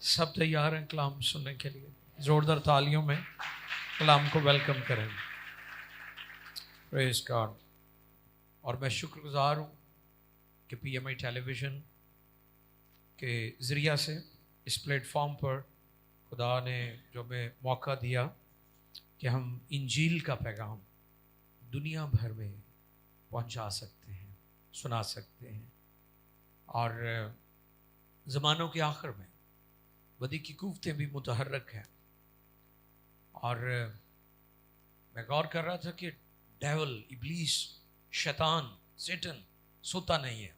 सब तैयार हैं कलाम सुनने के लिए? जोरदार तालियों में कलाम को वेलकम करें। Praise God. और मैं शुक्रगुजार हूँ कि PMI टेलीविज़न के ज़रिया से इस प्लेटफॉर्म पर खुदा ने जो हमें मौका दिया कि हम इंजील का पैगाम दुनिया भर में पहुंचा सकते हैं, सुना सकते हैं। और ज़मानों के आखिर में बदी की कुव्वतें भी मुतहर्रक हैं। और मैं गौर कर रहा था कि डेविल, इब्लीस, शैतान, सेटन सोता नहीं है,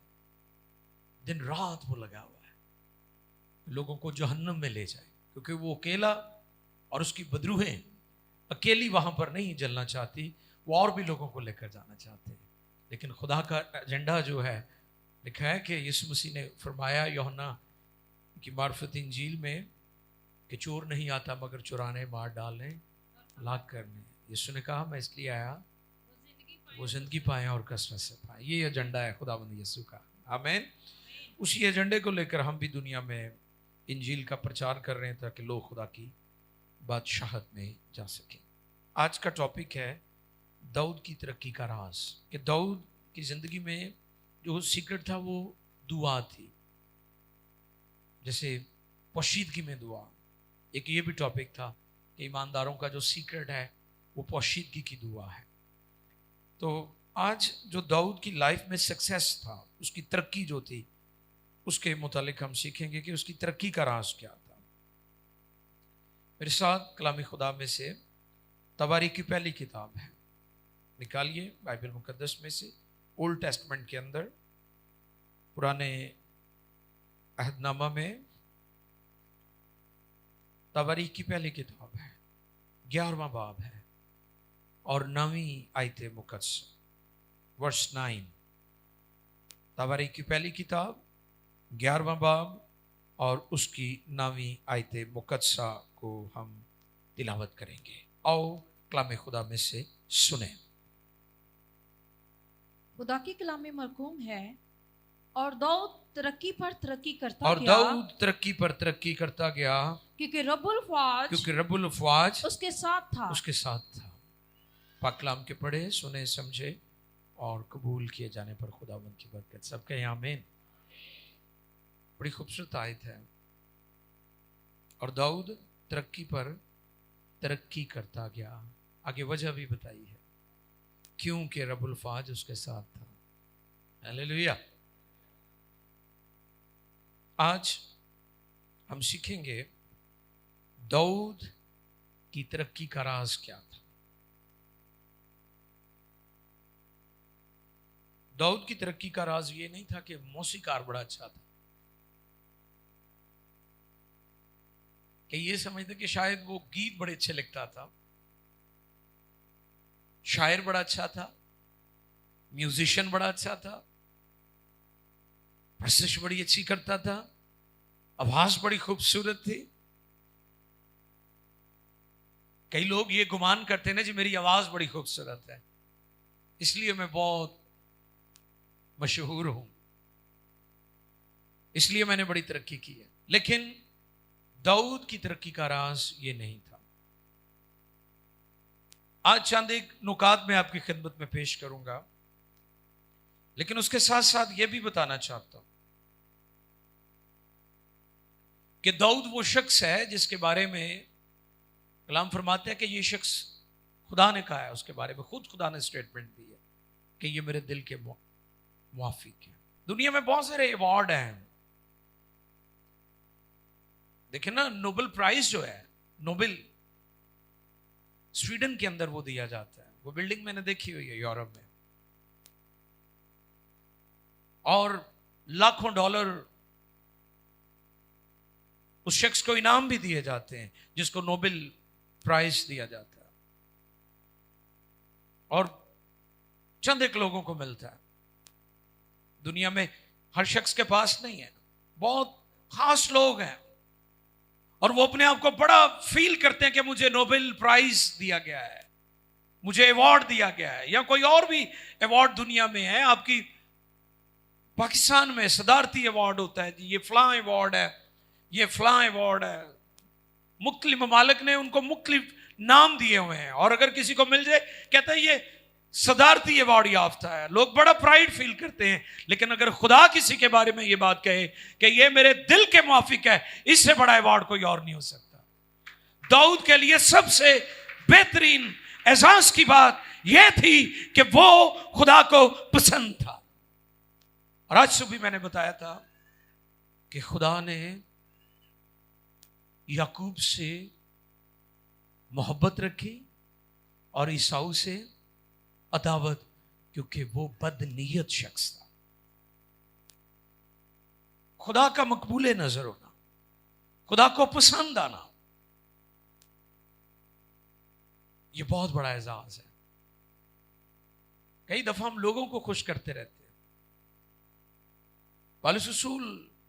दिन रात वो लगा हुआ है लोगों को जहन्नम में ले जाए, क्योंकि वो अकेला और उसकी बदरूहें अकेली वहाँ पर नहीं जलना चाहती, वो और भी लोगों को लेकर जाना चाहते हैं। लेकिन खुदा का एजेंडा जो है, लिखा है कि यीशु मसीह ने फरमाया यूहन्ना की मार्फत इंजील में कि चोर नहीं आता मगर चुराने, मार डालने, हलाक करने। यीशु ने कहा मैं इसलिए आया वो जिंदगी पाएं और कसरत से पाएं। ये एजेंडा है खुदावंद यीशु का। आमीन। उसी एजेंडे को लेकर हम भी दुनिया में इंजील का प्रचार कर रहे हैं ताकि लोग खुदा की बादशाहत में जा सकें। आज का टॉपिक है दाऊद की तरक्की का राज। कि दाऊद की ज़िंदगी में जो सीक्रेट था वो दुआ थी, जैसे पोशीदगी में दुआ। एक ये भी टॉपिक था कि ईमानदारों का जो सीक्रेट है वो पोशीदगी की दुआ है। तो आज जो दाऊद की लाइफ में सक्सेस था, उसकी तरक्की जो थी, उसके मुतालिक हम सीखेंगे कि उसकी तरक्की का राज क्या था। मेरे साथ कलामी खुदा में से तवारीख की पहली किताब है, निकालिए बाइबल मुकद्दस में से, ओल्ड टेस्टमेंट के अंदर, पुराने अहदनामा में तवारीख की पहली किताब है, 11वां बाब है और 9वीं आयत मुकद्दस, वर्स 9। तवारीख की पहली किताब 11वां बाब और उसकी 9वीं आयत मुकद्दसा को हम तिलावत करेंगे। आओ कलाम खुदा में से सुने। खुदा की कलाम मरकूम है, और दाऊद तरक्की पर तरक्की करता और गया, दाऊद तरक्की पर तरक्की करता गया क्योंकि रब्बुल फ़ौज उसके साथ था। पाक कलाम के पढ़े, सुने, समझे और कबूल किए जाने पर खुदावंद की बरकत। सबके आमीन। बड़ी खूबसूरत आयत है। और दाऊद तरक्की पर तरक्की करता गया। आगे वजह भी बताई है, क्योंकि रब्बुल फ़ौज उसके साथ था। हालेलुया। आज हम सीखेंगे दाऊद की तरक्की का राज क्या था। दाऊद की तरक्की का राज ये नहीं था कि मौसीकार बड़ा अच्छा था, कि ये समझते कि शायद वो गीत बड़े अच्छे लिखता था, शायर बड़ा अच्छा था, म्यूजिशियन बड़ा अच्छा था, प्रशिश बड़ी अच्छी करता था, आवाज बड़ी खूबसूरत थी। कई लोग ये गुमान करते ना जी मेरी आवाज बड़ी खूबसूरत है, इसलिए मैं बहुत मशहूर हूं, इसलिए मैंने बड़ी तरक्की की है। लेकिन दाऊद की तरक्की का राज ये नहीं था। आज चंद एक नुकात में आपकी खिदमत में पेश करूंगा, लेकिन उसके साथ साथ यह भी बताना चाहता हूं कि दाऊद वो शख्स है जिसके बारे में कलाम फरमाते हैं कि ये शख्स खुदा ने कहा है उसके बारे में, खुद खुदा ने स्टेटमेंट दी है कि ये मेरे दिल के मुआफिक है। दुनिया में बहुत सारे अवार्ड हैं, देखिए ना, नोबेल प्राइज जो है, नोबेल स्वीडन के अंदर वो दिया जाता है। वो बिल्डिंग मैंने देखी हुई है यूरोप में, और लाखों डॉलर उस शख्स को इनाम भी दिए जाते हैं जिसको नोबेल प्राइज दिया जाता है, और चंद एक लोगों को मिलता है। दुनिया में हर शख्स के पास नहीं है, बहुत खास लोग हैं और वो अपने आप को बड़ा फील करते हैं कि मुझे नोबेल प्राइज दिया गया है, मुझे अवार्ड दिया गया है, या कोई और भी अवार्ड दुनिया में है। आपकी पाकिस्तान में सदारती अवार्ड होता है जी, ये फलां अवार्ड है, ये फ्ला अवार्ड है, मुख्तलिफ ममालिक ने उनको मुख्तलिफ नाम दिए हुए हैं, और अगर किसी को मिल जाए कहता है ये सदारती अवार्ड याफ्ता है, लोग बड़ा प्राइड फील करते हैं। लेकिन अगर खुदा किसी के बारे में ये बात कहे कि ये मेरे दिल के मुआफिक है, इससे बड़ा अवार्ड कोई और नहीं हो सकता। दाऊद के लिए सबसे बेहतरीन एजाज की बात यह थी कि वो खुदा को पसंद था। और आज सुबह मैंने बताया था कि खुदा ने याकूब से मोहब्बत रखी और ईसाऊ से अदावत, क्योंकि वो बदनीयत शख्स था। खुदा का मकबूल नजर होना, खुदा को पसंद आना, ये बहुत बड़ा एजाज है। कई दफा हम लोगों को खुश करते रहते हैं। पौलुस रसूल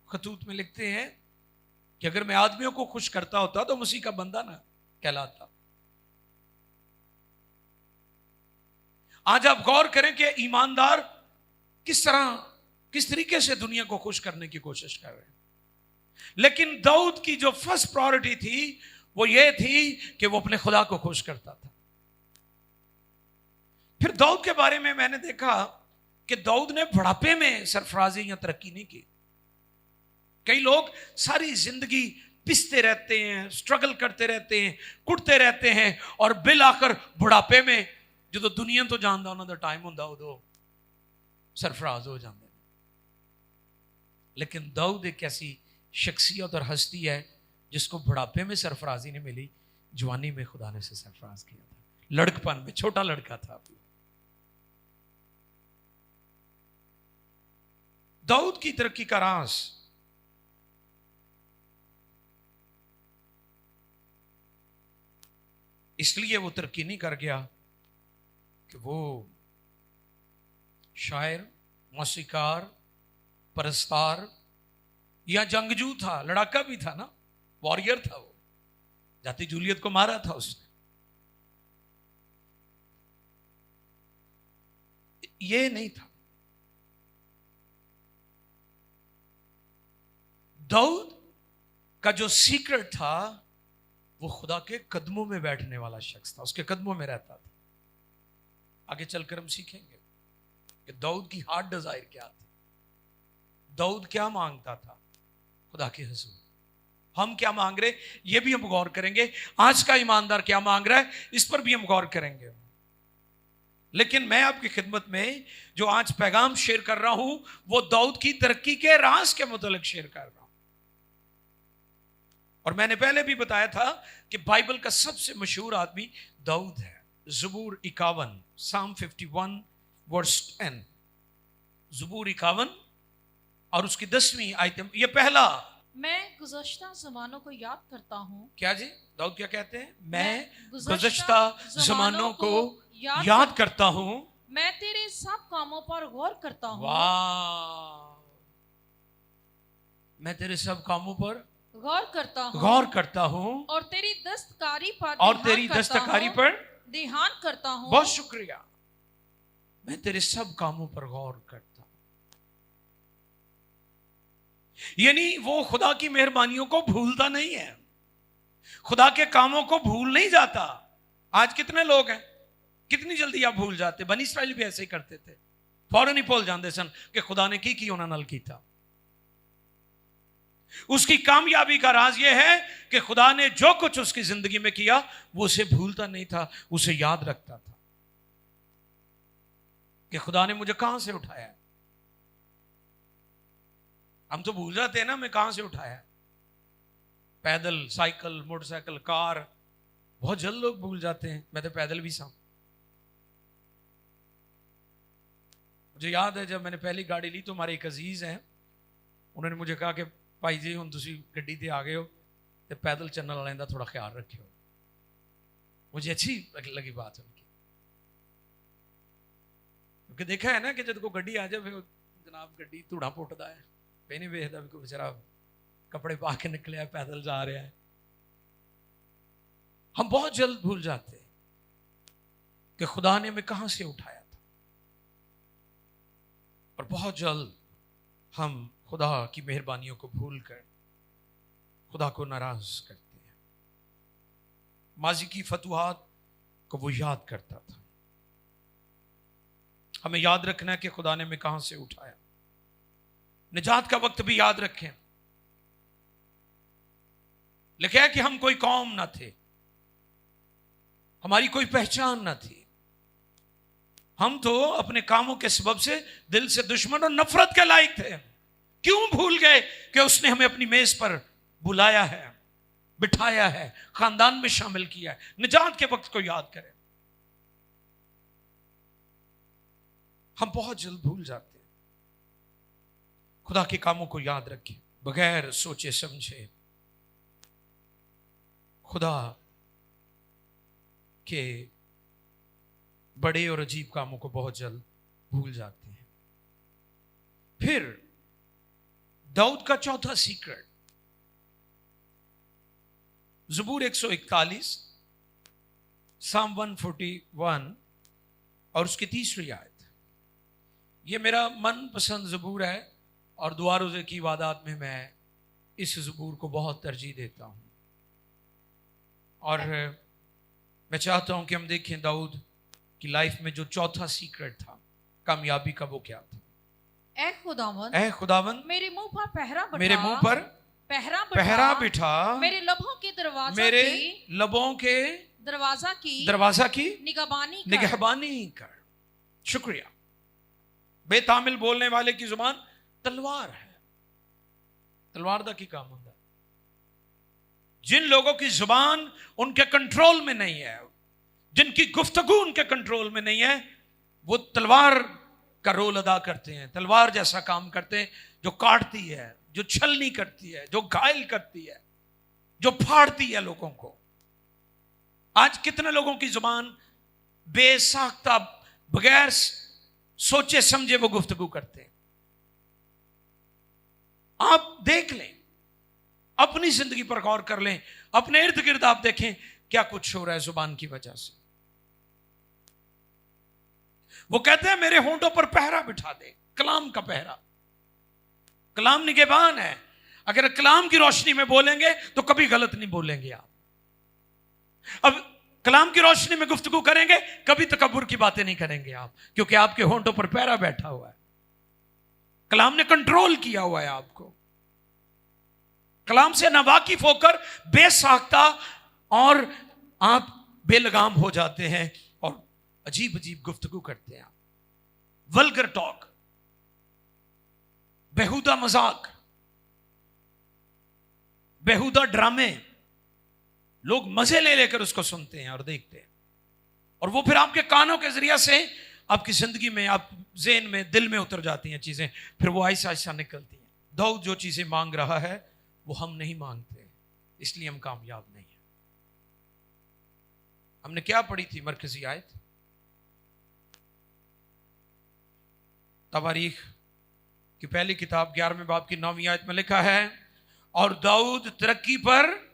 खतूत में लिखते हैं कि अगर मैं आदमियों को खुश करता होता तो मसीह का बंदा ना कहलाता। आज आप गौर करें कि ईमानदार किस तरीके से दुनिया को खुश करने की कोशिश कर रहे हैं। लेकिन दाऊद की जो फर्स्ट प्रायोरिटी थी वो ये थी कि वो अपने खुदा को खुश करता था। फिर दाऊद के बारे में मैंने देखा कि दाऊद ने बुढ़ापे में सरफराजी या तरक्की नहीं की। कई लोग सारी जिंदगी पिसते रहते हैं, स्ट्रगल करते रहते हैं, कुटते रहते हैं, और बिल आकर बुढ़ापे में जो दुनिया तो जानता उन्होंने टाइम होंदा उदो सरफराज हो जाते हैं। लेकिन दाऊद एक ऐसी शख्सियत और हस्ती है जिसको बुढ़ापे में सरफराजी नहीं मिली, जवानी में खुदा ने से सरफराज किया था। लड़कपन में छोटा लड़का था। दाऊद की तरक्की का राज इसलिए वो तरक्की नहीं कर गया कि वो शायर, मौसीकार, परस्तार या जंगजू था। लड़ाका भी था ना, वॉरियर था। वो जाती जूलियत को मारा था उसने। ये नहीं था। दाऊद का जो सीक्रेट था वो खुदा के कदमों में बैठने वाला शख्स था, उसके कदमों में रहता था। आगे चलकर हम सीखेंगे कि दाऊद की हार्ट डिजायर क्या थी, दाऊद क्या मांगता था खुदा के हुजूर। हम क्या मांग रहे ये भी हम गौर करेंगे। आज का ईमानदार क्या मांग रहा है इस पर भी हम गौर करेंगे। लेकिन मैं आपकी खिदमत में जो आज पैगाम शेयर कर रहा हूं वो दाऊद की तरक्की के राज के मुतालिक शेयर कर रहा हूं। और मैंने पहले भी बताया था कि बाइबल का सबसे मशहूर आदमी दाऊद है। ज़बूर 51, साम 51 वर्स 10, ज़बूर 51 और उसकी 10वीं आयत। ये पहला, मैं गुज़श्ता ज़मानों को याद करता हूँ। क्या जी? दाऊद क्या कहते हैं? मैं गुज़श्ता ज़मानों को याद करता हूँ, मैं तेरे सब कामों पर गौर करता हूँ। वाह, मैं तेरे सब कामों पर गौर करता हूँ और तेरी दस्तकारी पर ध्यान करता हूँ। बहुत शुक्रिया। मैं तेरे सब कामों पर गौर करता हूं। यानी वो खुदा की मेहरबानियों को भूलता नहीं है, खुदा के कामों को भूल नहीं जाता। आज कितने लोग हैं, कितनी जल्दी आप भूल जाते। बनी इस्राएल भी ऐसे ही करते थे, फौरन ही भूल जाते सन कि खुदा ने की उन्होंने नल की था। उसकी कामयाबी का राज यह है कि खुदा ने जो कुछ उसकी जिंदगी में किया वो उसे भूलता नहीं था, उसे याद रखता था कि खुदा ने मुझे कहां से उठाया। हम तो भूल जाते हैं ना, मैं कहां से उठाया। पैदल, साइकिल, मोटरसाइकिल, कार, बहुत जल्द लोग भूल जाते हैं। मैं तो पैदल भी सा। मुझे याद है जब मैंने पहली गाड़ी ली तो हमारे एक अजीज हैं, उन्होंने मुझे कहा कि भाई जी हुण तुसीं गड्डी ते आ गए हो तो पैदल चलने वाले का थोड़ा ख्याल रखियो। मुझे अच्छी लगी बात उनकी, क्योंकि देखा है ना कि जब कोई गड्डी आ जाए फिर जनाब गड्डी धूड़ा पुटदा है, फिर नहीं वेखदा भी कोई बेचारा कपड़े पा के निकलिया पैदल जा रहा है। हम बहुत जल्द भूल जाते हैं कि खुदा ने हमें कहां से उठाया था, और बहुत जल्द हम खुदा की मेहरबानियों को भूल कर खुदा को नाराज करते हैं। माजी की फतूहात को वो याद करता था। हमें याद रखना है कि खुदा ने हमें कहां से उठाया। निजात का वक्त भी याद रखें। लिखा है कि हम कोई कौम ना थे, हमारी कोई पहचान ना थी। हम तो अपने कामों के सबब से दिल से दुश्मन और नफरत के लायक थे। क्यों भूल गए कि उसने हमें अपनी मेज पर बुलाया है, बिठाया है, खानदान में शामिल किया है। निजात के वक्त को याद करें। हम बहुत जल्द भूल जाते हैं। खुदा के कामों को याद रखें, बगैर सोचे समझे खुदा के बड़े और अजीब कामों को बहुत जल्द भूल जाते हैं। फिर दाऊद का चौथा सीक्रेट, ज़बूर 141, साम 141 और उसकी तीसरी आयत। यह मेरा मनपसंद ज़बूर है और दुआ रोज़े की इबादत में मैं इस ज़बूर को बहुत तरजीह देता हूं। और मैं चाहता हूं कि हम देखें दाऊद की लाइफ में जो चौथा सीक्रेट था कामयाबी का, वो क्या था। ए खुदावंद मेरे मुंह पर पहरा बिठा, मेरे मुंह पर पहरा बिठा, मेरे लबों के दरवाजा की निगहबानी कर। शुक्रिया। बेतामिल बोलने वाले की जुबान तलवार है। तलवार दा की काम होता है। जिन लोगों की जुबान उनके कंट्रोल में नहीं है, जिनकी गुफ्तगू उनके कंट्रोल में नहीं है, वो तलवार का रोल अदा करते हैं, तलवार जैसा काम करते हैं, जो काटती है, जो छलनी करती है, जो घायल करती है, जो फाड़ती है लोगों को। आज कितने लोगों की जुबान बेसाख्ता, बगैर सोचे समझे वो गुफ्तगू करते हैं। आप देख लें, अपनी जिंदगी पर गौर कर लें, अपने इर्द गिर्द आप देखें क्या कुछ हो रहा है जुबान की वजह से। वो कहते हैं मेरे होंठों पर पहरा बिठा दे, कलाम का पहरा। कलाम निगहबान है। अगर कलाम की रोशनी में बोलेंगे तो कभी गलत नहीं बोलेंगे आप। अब कलाम की रोशनी में गुफ्तगू करेंगे, कभी तकब्बुर की बातें नहीं करेंगे आप, क्योंकि आपके होंठों पर पहरा बैठा हुआ है। कलाम ने कंट्रोल किया हुआ है आपको। कलाम से नावाकिफ होकर बेसाख्ता और आप बेलगाम हो जाते हैं और अजीब अजीब गुफ्तगू करते हैं आप। वल्गर टॉक, बेहुदा मजाक, बेहुदा ड्रामे, लोग मजे ले लेकर उसको सुनते हैं और देखते हैं, और वो फिर आपके कानों के जरिए से आपकी जिंदगी में, आप ज़हन में, दिल में उतर जाती हैं चीजें, फिर वो ऐसा ऐसा निकलती हैं। दाऊद जो चीजें मांग रहा है वो हम नहीं मांगते, इसलिए हम कामयाब नहीं हैं। हमने क्या पढ़ी थी मरकजी आयत? तवारीख की पहली किताब 11वें बाब की 9वीं आयत में लिखा है, और दाऊद तरक्की पर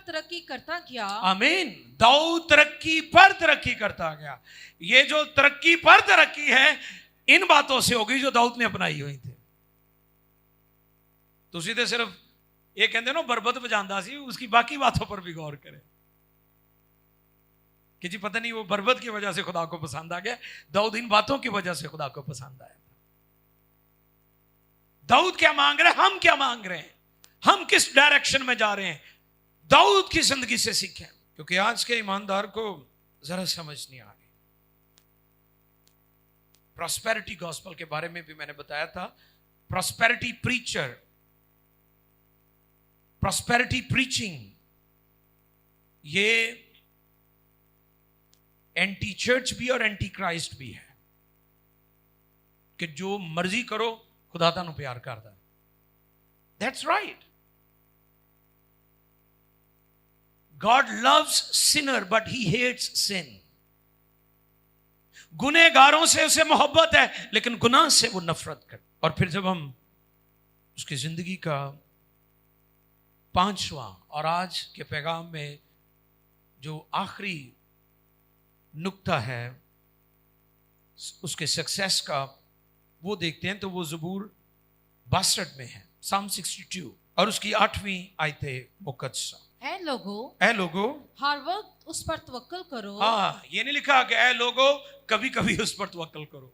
तरक्की करता गया। आमीन। दाऊद तरक्की पर तरक्की करता गया। ये जो तरक्की पर तरक्की है, इन बातों से होगी जो दाऊद ने अपनाई हुई थी। तुसी तो सिर्फ ये कहते ना बरबत बजांदा सी, उसकी बाकी बातों पर भी गौर करें कि जी पता नहीं वो बरबत की वजह से खुदा को पसंद आ गया, दाऊद इन बातों की वजह से खुदा को पसंद आया। दाऊद क्या मांग रहे हैं, हम क्या मांग रहे हैं, हम किस डायरेक्शन में जा रहे हैं, दाऊद की जिंदगी से सीखें, क्योंकि आज के ईमानदार को जरा समझ नहीं आ रही। प्रॉस्पेरिटी गॉस्पेल के बारे में भी मैंने बताया था। प्रॉस्पेरिटी प्रीचर, प्रॉस्पेरिटी प्रीचिंग, ये एंटी चर्च भी और एंटी क्राइस्ट भी है कि जो मर्जी करो खुदा तानू प्यार करदा। That's right. God loves sinner but he hates sin. गुनहगारों से उसे मोहब्बत है, लेकिन गुनाह से वो नफरत कर। और फिर जब हम उसकी जिंदगी का 5वां और आज के पैगाम में जो आखिरी नुक्ता है उसके सक्सेस का, वो देखते हैं तो वो ज़बूर 62 में है। Psalm 62 और उसकी 8वीं आयत मुकद्दसा। ऐ लोगो ऐ लोगो, हर वक्त उस पर तवक्कल करो। हाँ, ये नहीं लिखा कि ऐ लोगो कभी कभी उस पर तवक्कल करो।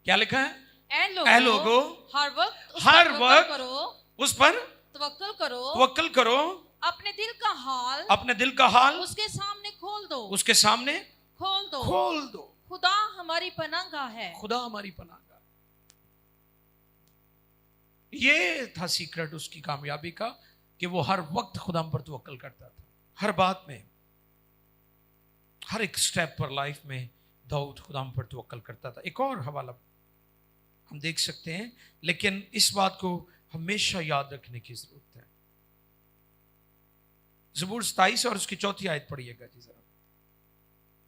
क्या लिखा है? ऐ लोगो हर वक्त हर वक्त करो, उस पर तवक्कल करो, तवक्कल करो, अपने दिल का हाल अपने दिल का हाल उसके सामने खोल दो, उसके सामने खोल दो। खोल दो। खुदा हमारी पनाहगाह है। खुदा हमारी पनाहगाह। ये था सीक्रेट उसकी कामयाबी का कि वो हर वक्त खुदा पर तवक्कल करता था, हर बात में, हर एक स्टेप पर लाइफ में दाऊद खुदा पर तवक्कल करता था। एक और हवाला हम देख सकते हैं, लेकिन इस बात को हमेशा याद रखने की जरूरत है। ज़बूर 27 और उसकी 4 आयत पढ़िएगा जी जरा।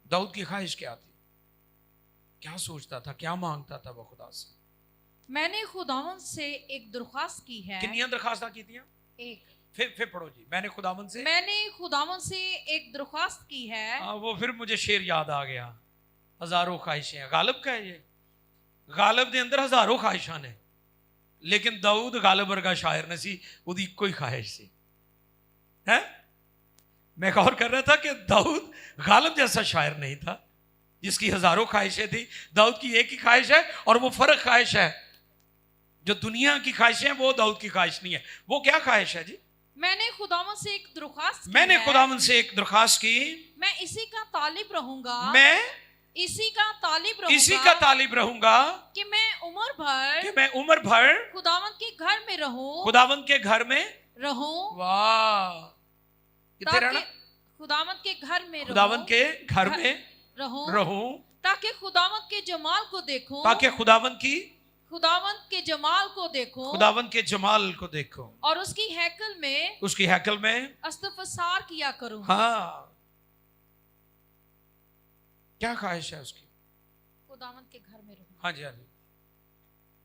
दाऊद की ख्वाहिश क्या थी, क्या सोचता था, क्या मांगता था वो खुदा से? मैंने खुदावन से एक दरख्वास्त की है। कितनी दरखास्तां की थी? एक। फिर पढ़ो जी। मैंने खुदावन से एक दरख्वास्त की है। वो फिर मुझे शेर याद आ गया, हजारों ख्वाहिशें। गालिब का है ये। गालिब के अंदर हजारों ख्वाहिशां ने, लेकिन दाऊद गालिब वर्गा शायर नहीं सी, उदी कोई ख्वाहिश सी है। मैं गौर कर रहा था कि दाऊद गालिब जैसा शायर नहीं था जिसकी हजारों ख्वाहिशें थी। दाऊद की एक ही ख्वाहिश है, और वो फर्क ख्वाहिश है। जो दुनिया की ख्वाहिशें हैं वो दाऊद की ख्वाहिश नहीं है। वो क्या ख्वाहिश है जी? मैंने खुदावन से एक दरख्वास्त की, मैं इसी का तालिब रहूंगा, कि मैं उम्र भर खुदावन के घर में रहूं। वाह, कितने रहना? खुदावन के घर में रहूं, ताकि खुदावन के जमाल को देखूं, खुदावन के जमाल को देखूं, और उसकी हैकल में इस्तग़फ़ार किया करूं। हाँ, क्या ख्वाहिश है उसकी? खुदावन के घर में रहूं। हाँ जी, हाँ जी,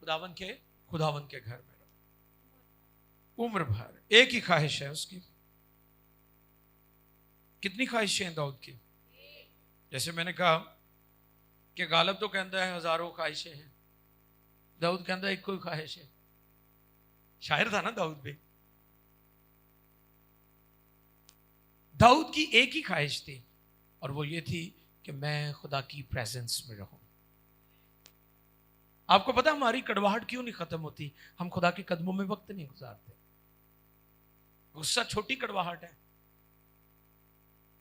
खुदावन के घर में रहूं उम्र भर। एक ही ख्वाहिश है उसकी। कितनी ख्वाहिशें हैं दाऊद की? जैसे मैंने कहा कि गालिब तो कहता है हजारों ख्वाहिशें हैं, दाऊद कहता है एक कोई ख्वाहिश है। शायर था ना दाऊद भी। दाऊद की एक ही ख्वाहिश थी, और वो ये थी कि मैं खुदा की प्रेजेंस में रहूं। आपको पता हमारी कड़वाहट क्यों नहीं खत्म होती? हम खुदा के कदमों में वक्त नहीं गुजारते। गुस्सा छोटी कड़वाहट है।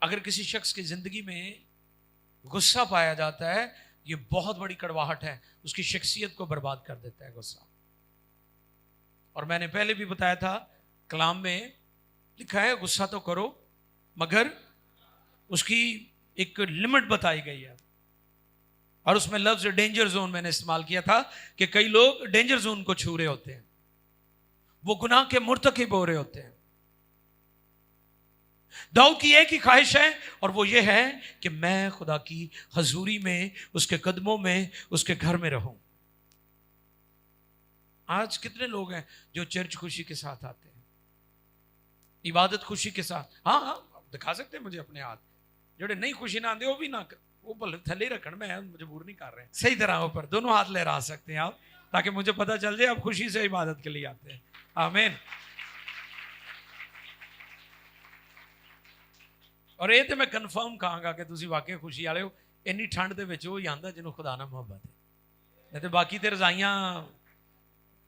अगर किसी शख्स की जिंदगी में गुस्सा पाया जाता है, ये बहुत बड़ी कड़वाहट है, उसकी शख्सियत को बर्बाद कर देता है गुस्सा। और मैंने पहले भी बताया था, कलाम में लिखा है गुस्सा तो करो, मगर उसकी एक लिमिट बताई गई है। और उसमें लफ्ज डेंजर जोन मैंने इस्तेमाल किया था कि कई लोग डेंजर जोन को छू रहे होते हैं, वो गुनाह के मुर्तकिब हो रहे होते हैं। दाऊद की एक ही ख्वाहिश है, और वो ये है कि मैं खुदा की हजूरी में, उसके कदमों में, उसके घर में रहूं। आज कितने लोग हैं जो चर्च खुशी के साथ आते हैं, इबादत खुशी के साथ? हाँ हाँ, दिखा सकते हैं मुझे अपने हाथ। जोड़े नहीं खुशी ना आते वो भी ना, वो भले थले रखन, मैं मजबूर नहीं कर रहे हैं। सही तरह ऊपर दोनों हाथ लहरा सकते हैं आप, ताकि मुझे पता चल जाए आप खुशी से इबादत के लिए आते हैं। आमीन। और ये तो मैं कन्फर्म कहांगा कि तुसी वाकई खुशी वाले हो। इन्नी ठंड दे विच वही आंदा जिन्हों खुदा ना मुहब्बत है, नहीं तो बाकी ते रजाइयां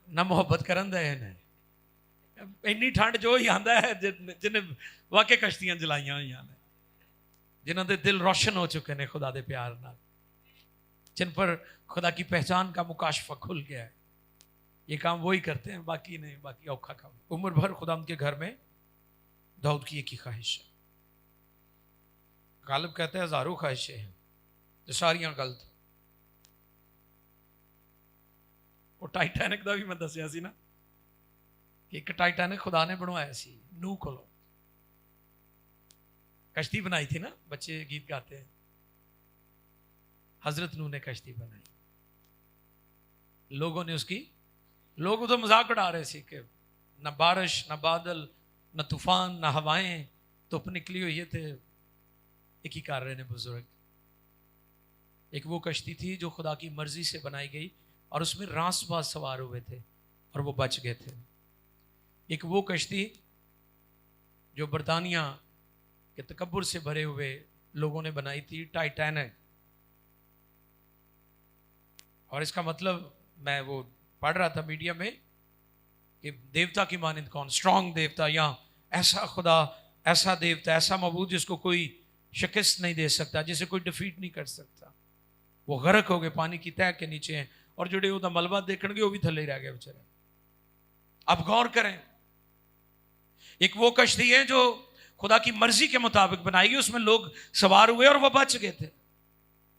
ना मुहब्बत करन दे ने। इन्नी ठंड जो ही आंदा है जिन्हें वाकई कश्तियां जलाइयां हुई ने, जिन्हों के दिल रोशन हो चुके हैं खुदा दे प्यार नाल, जिन पर खुदा की पहचान का मुकाशफा खुल गया है। ये काम वही करते हैं, बाकी नहीं, बाकी औखा काम। उम्र भर खुदा के घर में दाऊद की एक ही ख्वाहिश है। गालिब कहते हैं हजारों ख्वाहिशें हैं जो सारियां गलत। वो टाइटैनिक का भी मैं दसिया सी ना, एक टाइटैनिक खुदा ने बनवाया सी नूह कोलों। कश्ती बनाई थी ना, बच्चे गीत गाते हैं, हजरत नूह ने कश्ती बनाई। लोगों ने लोग तो मजाक उड़ा रहे थे कि न बारिश, न बादल, न तूफान, न हवाएं, धुप निकली हुई थे, एक ही कर रहे ने बुजुर्ग। एक वो कश्ती थी जो खुदा की मर्जी से बनाई गई, और उसमें रासबाज सवार हुए थे, और वो बच गए थे। एक वो कश्ती जो बर्तानिया के तकब्बुर से भरे हुए लोगों ने बनाई थी, टाइटैनिक। और इसका मतलब मैं वो पढ़ रहा था मीडिया में कि देवता की मानिंद कौन, स्ट्रांग देवता, या ऐसा खुदा, ऐसा देवता, ऐसा मबूद जिसको कोई शिकस्त नहीं दे सकता, जिसे कोई डिफीट नहीं कर सकता। वो गर्क हो गए, पानी की तह के नीचे हैं, और जुड़े उदा मलबा देखणगे वो भी थले रह गए बेचारे। अब गौर करें, एक वो कश्ती है जो खुदा की मर्जी के मुताबिक बनाई गई, उसमें लोग सवार हुए और वो बच गए थे।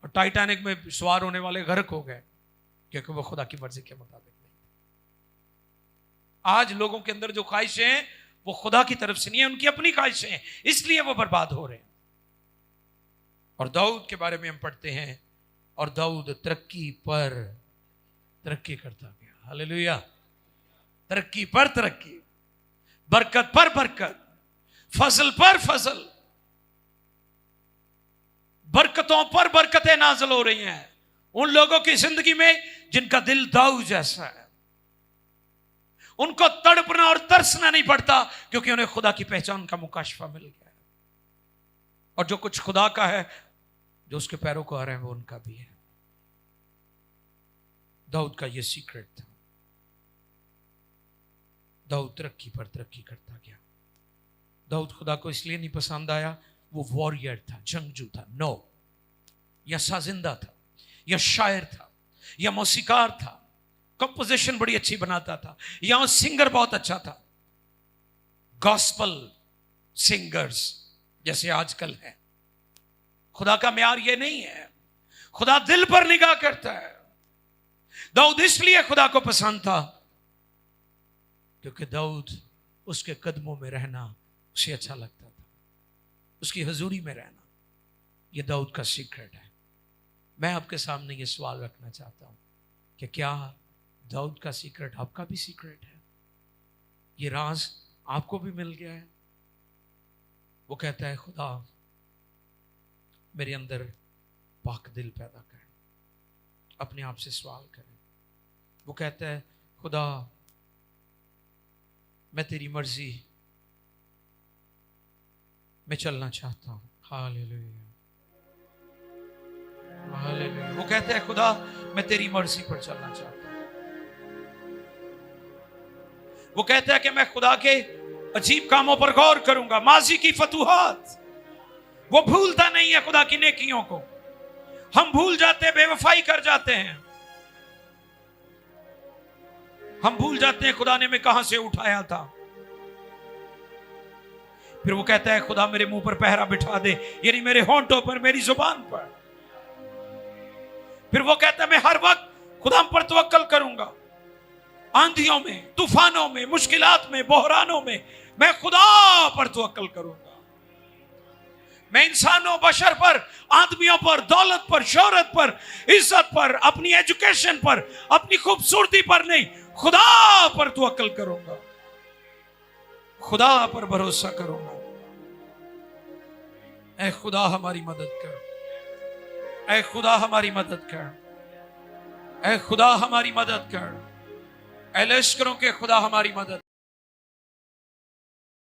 और टाइटैनिक में सवार होने वाले गर्क हो गए क्योंकि वो खुदा की मर्जी के मुताबिक नहीं थे। आज लोगों के अंदर जो ख्वाहिशें हैं वो खुदा की तरफ से नहीं है, उनकी अपनी ख्वाहिशें हैं, इसलिए वो बर्बाद हो रहे हैं। और दाऊद के बारे में हम पढ़ते हैं, और दाऊद तरक्की पर तरक्की करता गया। हालेलुया। तरक्की पर तरक्की, बरकत पर बरकत, फजल पर फजल, बरकतों पर बरकतें नाज़िल हो रही हैं उन लोगों की जिंदगी में जिनका दिल दाऊद जैसा है। उनको तड़पना और तरसना नहीं पड़ता क्योंकि उन्हें खुदा की पहचान का मुकाशफा मिल गया है। और जो कुछ खुदा का है, जो उसके पैरों को आ रहे हैं, वो उनका भी है। दाऊद का ये सीक्रेट था। दाऊद तरक्की पर तरक्की करता गया। दाऊद खुदा को इसलिए नहीं पसंद आया, वो वॉरियर था, जंगजू था, नो, या साजिंदा था, या शायर था, या मौसीकार था, कंपोजिशन बड़ी अच्छी बनाता था, या सिंगर बहुत अच्छा था। गॉस्पल सिंगर्स जैसे आजकल है, खुदा का म्यार ये नहीं है। खुदा दिल पर निगाह करता है। दाऊद इसलिए खुदा को पसंद था क्योंकि दाऊद, उसके कदमों में रहना उसे अच्छा लगता था, उसकी हजूरी में रहना। यह दाऊद का सीक्रेट है। मैं आपके सामने ये सवाल रखना चाहता हूं कि क्या दाऊद का सीक्रेट आपका भी सीक्रेट है? ये राज आपको भी मिल गया है? वो कहता है, खुदा मेरे अंदर पाक दिल पैदा कर। अपने आप से सवाल करें। वो कहता है, खुदा मैं तेरी मर्जी में चलना चाहता हूं। Hallelujah, hallelujah. वो कहता है, खुदा मैं तेरी मर्जी पर चलना चाहता हूं। वो कहता है कि मैं खुदा के अजीब कामों पर गौर करूंगा, माजी की फतूहात। वो भूलता नहीं है खुदा की नेकियों को। हम भूल जाते हैं, बेवफाई कर जाते हैं। हम भूल जाते हैं खुदा ने हमें कहां से उठाया था। फिर वो कहता है, खुदा मेरे मुंह पर पहरा बिठा दे, यानी मेरे होंठों पर, मेरी जुबान पर। फिर वो कहता है, मैं हर वक्त खुदा पर तवक्कल करूंगा। आंधियों में, तूफानों में, मुश्किलात में, बहरानों में मैं खुदा पर तवक्कल करूंगा। मैं इंसानों, बशर पर, आदमियों पर, दौलत पर, शोहरत पर, इज्जत पर, अपनी एजुकेशन पर, अपनी खूबसूरती पर नहीं, खुदा पर तवक्कल करूंगा, खुदा पर भरोसा करूंगा। ऐ खुदा हमारी मदद कर, ऐ खुदा हमारी मदद कर, ऐ खुदा हमारी मदद कर, ऐ लश्करों के खुदा हमारी मदद